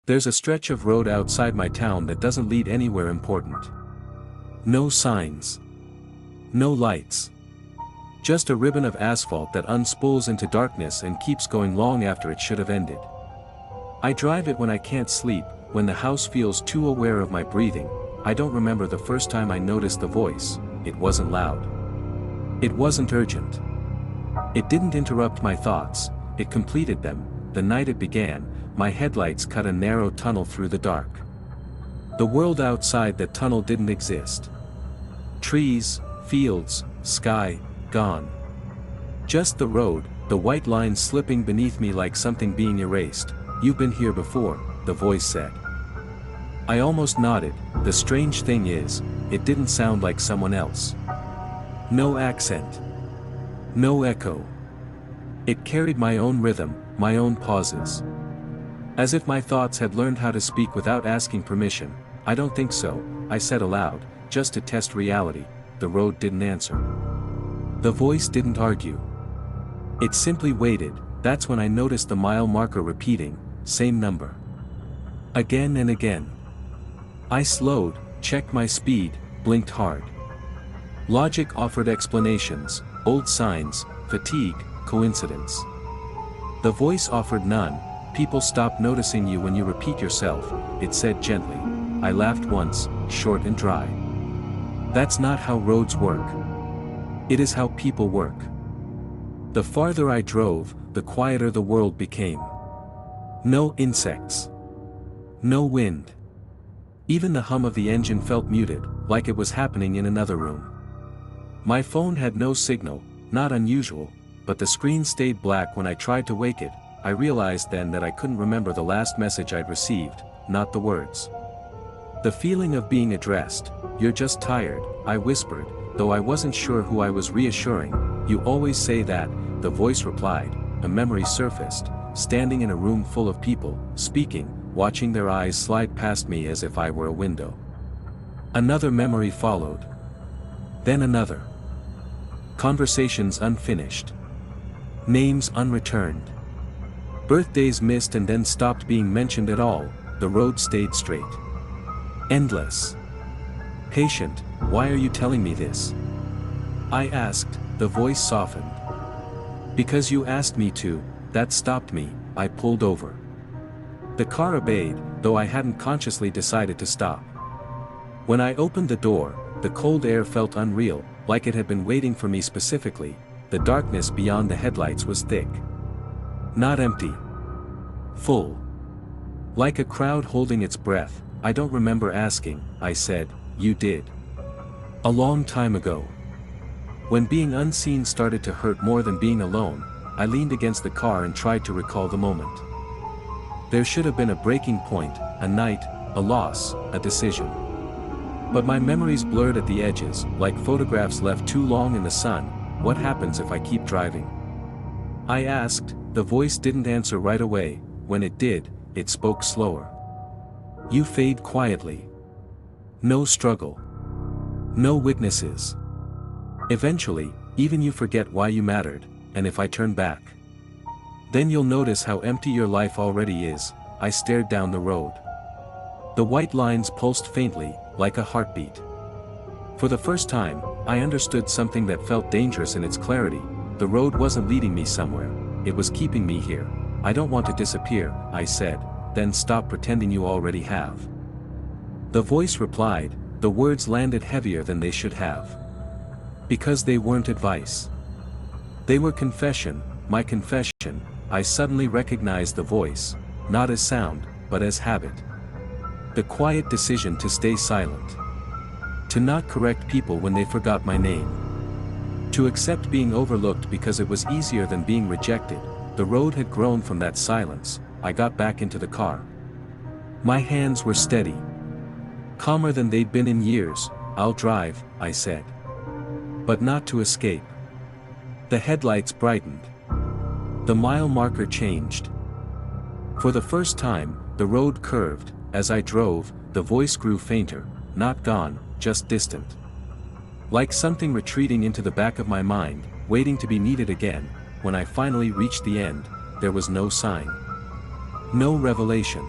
There's a stretch of road outside my town that doesn't lead anywhere important. No signs. No lights. Just a ribbon of asphalt that unspools into darkness and keeps going long after it should have ended. I drive it when I can't sleep, when the house feels too aware of my breathing. I don't remember the first time I noticed the voice. It wasn't loud. It wasn't urgent. It didn't interrupt my thoughts, it completed them. The night it began, my headlights cut a narrow tunnel through the dark. The world outside that tunnel didn't exist. Trees, fields, sky, gone. Just the road, the white lines slipping beneath me like something being erased. "You've been here before," the voice said. I almost nodded. The strange thing is, it didn't sound like someone else. No accent. No echo. It carried my own rhythm, my own pauses. As if my thoughts had learned how to speak without asking permission. "I don't think so," I said aloud, just to test reality. The road didn't answer. The voice didn't argue. It simply waited. That's when I noticed the mile marker repeating, same number. Again and again. I slowed, checked my speed, blinked hard. Logic offered explanations, old signs, fatigue, coincidence. The voice offered none. "People stop noticing you when you repeat yourself," it said gently. I laughed once, short and dry. That's not how roads work. It is how people work. The farther I drove, the quieter the world became. No insects. No wind. Even the hum of the engine felt muted, like it was happening in another room. My phone had no signal, not unusual, but the screen stayed black when I tried to wake it. I realized then that I couldn't remember the last message I'd received, not the words. The feeling of being addressed, "You're just tired," I whispered, though I wasn't sure who I was reassuring. "You always say that," the voice replied. A memory surfaced, standing in a room full of people, speaking, watching their eyes slide past me as if I were a window. Another memory followed. Then another. Conversations unfinished. Names unreturned. Birthdays missed and then stopped being mentioned at all. The road stayed straight. Endless. "Patient, why are you telling me this?" I asked, the voice softened. "Because you asked me to, that stopped me." I pulled over. The car obeyed, though I hadn't consciously decided to stop. When I opened the door, the cold air felt unreal, like it had been waiting for me specifically. The darkness beyond the headlights was thick. Not empty. Full. Like a crowd holding its breath. "I don't remember asking," I said. "You did. A long time ago. When being unseen started to hurt more than being alone." I leaned against the car and tried to recall the moment. There should have been a breaking point, a night, a loss, a decision. But my memories blurred at the edges, like photographs left too long in the sun. "What happens if I keep driving?" I asked. The voice didn't answer right away. When it did, it spoke slower. "You fade quietly. No struggle. No witnesses. Eventually, even you forget why you mattered, and if I turn back, then you'll notice how empty your life already is." I stared down the road. The white lines pulsed faintly, like a heartbeat. For the first time, I understood something that felt dangerous in its clarity. The road wasn't leading me somewhere, it was keeping me here. "I don't want to disappear," I said. "Then stop pretending you already have." The voice replied, the words landed heavier than they should have. Because they weren't advice. They were confession, my confession. I suddenly recognized the voice, not as sound, but as habit. The quiet decision to stay silent. To not correct people when they forgot my name. To accept being overlooked because it was easier than being rejected. The road had grown from that silence. I got back into the car. My hands were steady. Calmer than they'd been in years. "I'll drive," I said. But not to escape. The headlights brightened. The mile marker changed. For the first time, the road curved. As I drove, the voice grew fainter, not gone, just distant. Like something retreating into the back of my mind, waiting to be needed again. When I finally reached the end, there was no sign. No revelation.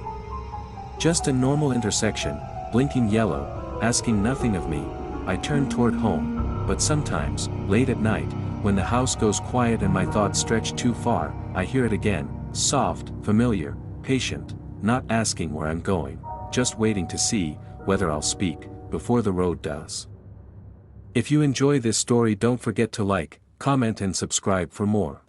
Just a normal intersection, blinking yellow, asking nothing of me. I turn toward home, but sometimes, late at night, when the house goes quiet and my thoughts stretch too far, I hear it again, soft, familiar, patient, not asking where I'm going, just waiting to see whether I'll speak before the road does. If you enjoy this story, don't forget to like, comment and subscribe for more.